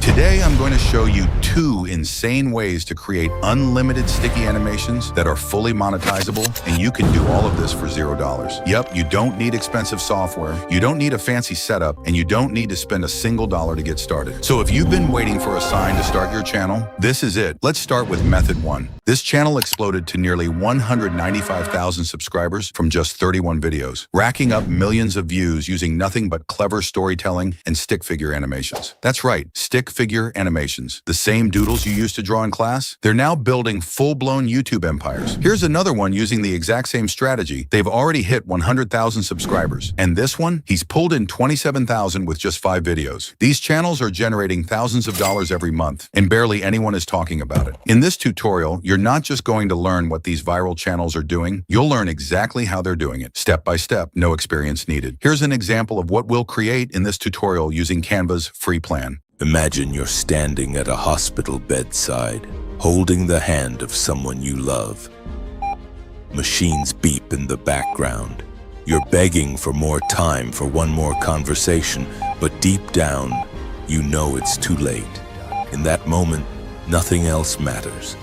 Today, I'm going to show you 2 insane ways to create unlimited sticky animations that are fully monetizable, and you can do all of this for $0. Yep, you don't need expensive software, you don't need a fancy setup, and you don't need to spend a single dollar to get started. So if you've been waiting for a sign to start your channel, this is it. Let's start with method 1. This channel exploded to nearly 195,000 subscribers from just 31 videos, racking up millions of views using nothing but clever storytelling and stick figure animations. That's right, stick figure animations. The same doodles you used to draw in class? They're now building full-blown YouTube empires. Here's another one using the exact same strategy. They've already hit 100,000 subscribers. And this one, he's pulled in 27,000 with just 5 videos. These channels are generating thousands of dollars every month, and barely anyone is talking about it. In this tutorial, you're not just going to learn what these viral channels are doing, you'll learn exactly how they're doing it, step by step, no experience needed. Here's an example of what we'll create in this tutorial using Canva's free plan. Imagine you're standing at a hospital bedside, holding the hand of someone you love. Machines beep in the background. You're begging for more time, for one more conversation, but deep down, you know it's too late. In that moment, nothing else matters.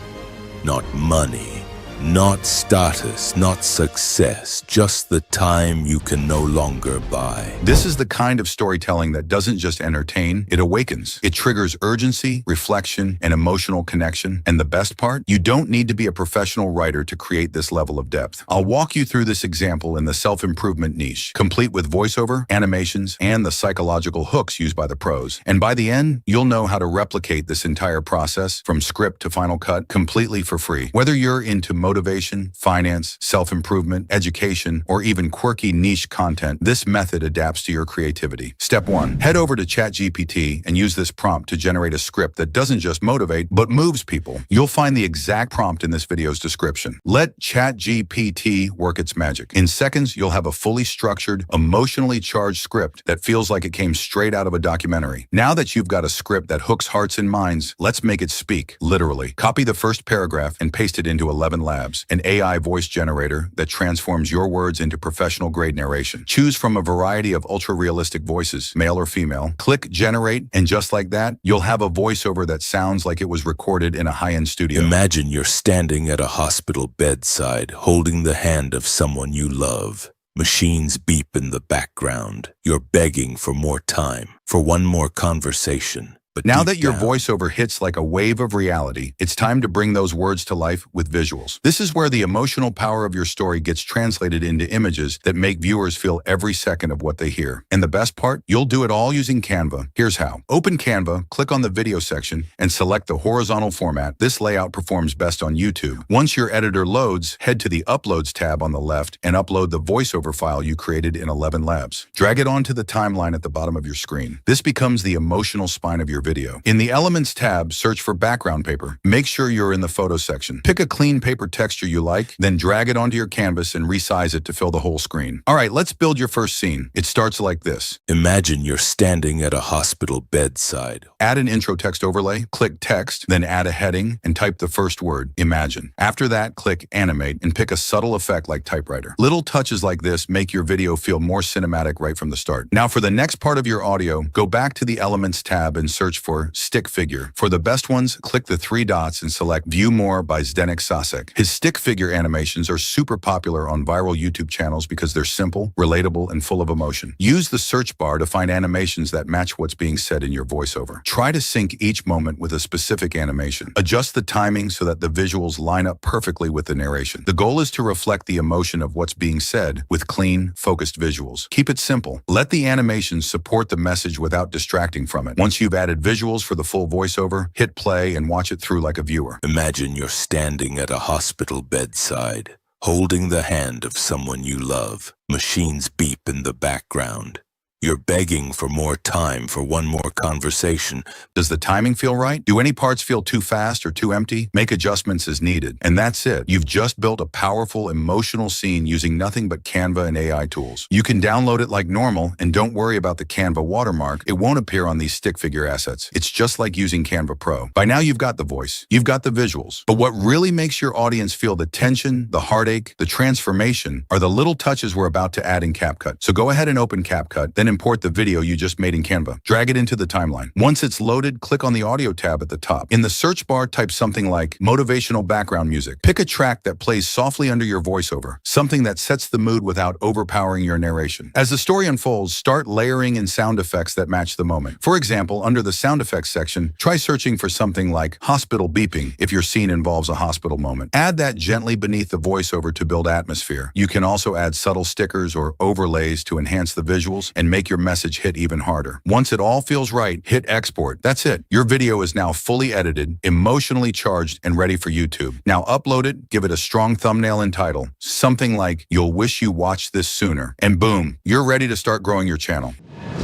Not money, not status, not success, just the time you can no longer buy. This is the kind of storytelling that doesn't just entertain, it awakens. It triggers urgency, reflection, and emotional connection. And the best part? You don't need to be a professional writer to create this level of depth. I'll walk you through this example in the self-improvement niche, complete with voiceover, animations, and the psychological hooks used by the pros. And by the end, you'll know how to replicate this entire process from script to final cut completely for free. Whether you're into motivation, finance, self-improvement, education, or even quirky niche content, this method adapts to your creativity. Step 1. Head over to ChatGPT and use this prompt to generate a script that doesn't just motivate, but moves people. You'll find the exact prompt in this video's description. Let ChatGPT work its magic. In seconds, you'll have a fully structured, emotionally charged script that feels like it came straight out of a documentary. Now that you've got a script that hooks hearts and minds, let's make it speak, literally. Copy the first paragraph and paste it into ElevenLabs, an AI voice generator that transforms your words into professional-grade narration. Choose from a variety of ultra-realistic voices, male or female. Click Generate, and just like that, you'll have a voiceover that sounds like it was recorded in a high-end studio. Imagine you're standing at a hospital bedside, holding the hand of someone you love. Machines beep in the background. You're begging for more time, for one more conversation. But now that your voiceover hits like a wave of reality, it's time to bring those words to life with visuals. This is where the emotional power of your story gets translated into images that make viewers feel every second of what they hear. And the best part? You'll do it all using Canva. Here's how. Open Canva, click on the video section, and select the horizontal format. This layout performs best on YouTube. Once your editor loads, head to the Uploads tab on the left and upload the voiceover file you created in ElevenLabs. Drag it onto the timeline at the bottom of your screen. This becomes the emotional spine of your video. In the Elements tab, search for background paper. Make sure you're in the photo section. Pick a clean paper texture you like, then drag it onto your canvas and resize it to fill the whole screen. All right, let's build your first scene. It starts like this. Imagine you're standing at a hospital bedside. Add an intro text overlay, click text, then add a heading and type the first word, imagine. After that, click animate and pick a subtle effect like typewriter. Little touches like this make your video feel more cinematic right from the start. Now for the next part of your audio, go back to the Elements tab and search for stick figure. For the best ones, click the 3 dots and select View More by Zdenek Sasek. His stick figure animations are super popular on viral YouTube channels because they're simple, relatable, and full of emotion. Use the search bar to find animations that match what's being said in your voiceover. Try to sync each moment with a specific animation. Adjust the timing so that the visuals line up perfectly with the narration. The goal is to reflect the emotion of what's being said with clean, focused visuals. Keep it simple. Let the animations support the message without distracting from it. Once you've added visuals for the full voiceover, hit play and watch it through like a viewer. Imagine you're standing at a hospital bedside, holding the hand of someone you love. Machines beep in the background. You're begging for more time, for one more conversation. Does the timing feel right? Do any parts feel too fast or too empty? Make adjustments as needed. And that's it. You've just built a powerful, emotional scene using nothing but Canva and AI tools. You can download it like normal, and don't worry about the Canva watermark. It won't appear on these stick figure assets. It's just like using Canva Pro. By now, you've got the voice. You've got the visuals. But what really makes your audience feel the tension, the heartache, the transformation are the little touches we're about to add in CapCut. So go ahead and open CapCut, then import the video you just made in Canva. Drag it into the timeline. Once it's loaded, click on the audio tab at the top. In the search bar, type something like motivational background music. Pick a track that plays softly under your voiceover, something that sets the mood without overpowering your narration. As the story unfolds, start layering in sound effects that match the moment. For example, under the sound effects section, try searching for something like hospital beeping if your scene involves a hospital moment. Add that gently beneath the voiceover to build atmosphere. You can also add subtle stickers or overlays to enhance the visuals and make your message hit even harder. Once it all feels right, hit export. That's it. Your video is now fully edited, emotionally charged, and ready for YouTube. Now upload it, give it a strong thumbnail and title. Something like, "You'll wish you watched this sooner." And boom, you're ready to start growing your channel.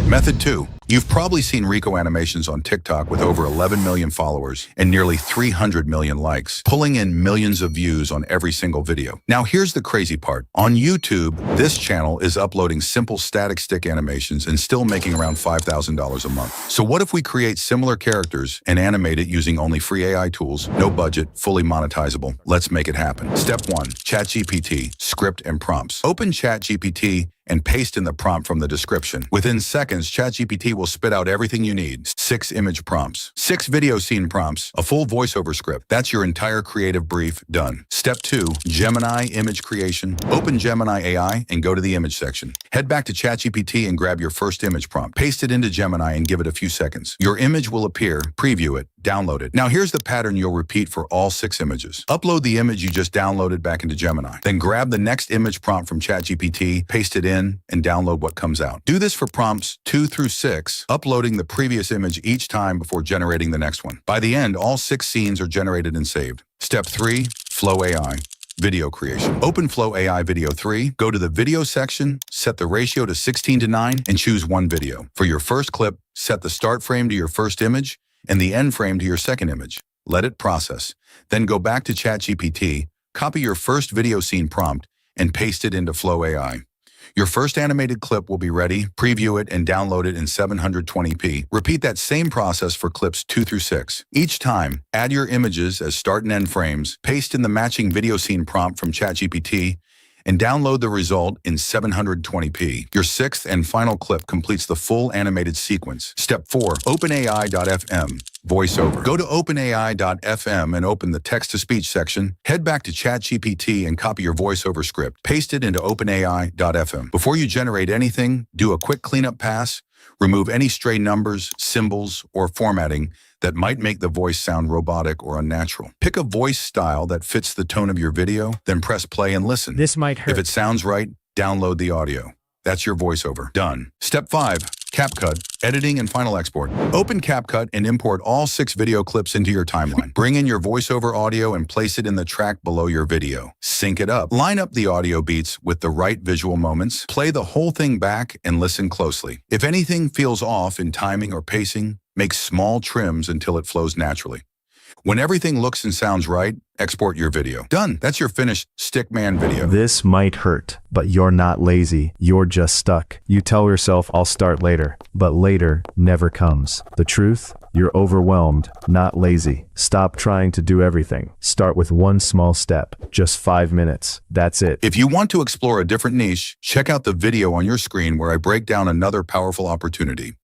Method 2. You've probably seen Rico animations on TikTok with over 11 million followers and nearly 300 million likes, pulling in millions of views on every single video. Now here's the crazy part. On YouTube, this channel is uploading simple static stick animations and still making around $5,000 a month. So what if we create similar characters and animate it using only free AI tools, no budget, fully monetizable? Let's make it happen. Step 1. ChatGPT, script and prompts. Open ChatGPT and paste in the prompt from the description. Within seconds, ChatGPT will spit out everything you need. 6 image prompts, 6 video scene prompts, a full voiceover script. That's your entire creative brief done. Step 2, Gemini image creation. Open Gemini AI and go to the image section. Head back to ChatGPT and grab your first image prompt. Paste it into Gemini and give it a few seconds. Your image will appear, preview it, download it. Now here's the pattern you'll repeat for all 6 images. Upload the image you just downloaded back into Gemini. Then grab the next image prompt from ChatGPT, paste it in, and download what comes out. Do this for prompts 2 through 6, uploading the previous image each time before generating the next one. By the end, all 6 scenes are generated and saved. Step 3, Flow AI. Video creation. Open Flow AI Video 3, go to the video section, set the ratio to 16:9, and choose one video. For your first clip, set the start frame to your first image and the end frame to your second image. Let it process. Then go back to ChatGPT, copy your first video scene prompt, and paste it into Flow AI. Your first animated clip will be ready, preview it, and download it in 720p. Repeat that same process for clips 2 through 6. Each time, add your images as start and end frames, paste in the matching video scene prompt from ChatGPT, and download the result in 720p. Your 6th and final clip completes the full animated sequence. Step 4, OpenAI.fm. VoiceOver. Go to OpenAI.fm and open the text-to-speech section. Head back to ChatGPT and copy your voiceover script. Paste it into OpenAI.fm. Before you generate anything, do a quick cleanup pass. Remove any stray numbers, symbols, or formatting that might make the voice sound robotic or unnatural. Pick a voice style that fits the tone of your video, then press play and listen. This might hurt. If it sounds right, download the audio. That's your voiceover. Done. Step 5, CapCut, editing and final export. Open CapCut and import all 6 video clips into your timeline. Bring in your voiceover audio and place it in the track below your video. Sync it up. Line up the audio beats with the right visual moments. Play the whole thing back and listen closely. If anything feels off in timing or pacing, make small trims until it flows naturally. When everything looks and sounds right, export your video. Done. That's your finished Stickman video. This might hurt, but you're not lazy. You're just stuck. You tell yourself, I'll start later, but later never comes. The truth? You're overwhelmed, not lazy. Stop trying to do everything. Start with one small step, just 5 minutes. That's it. If you want to explore a different niche, check out the video on your screen where I break down another powerful opportunity.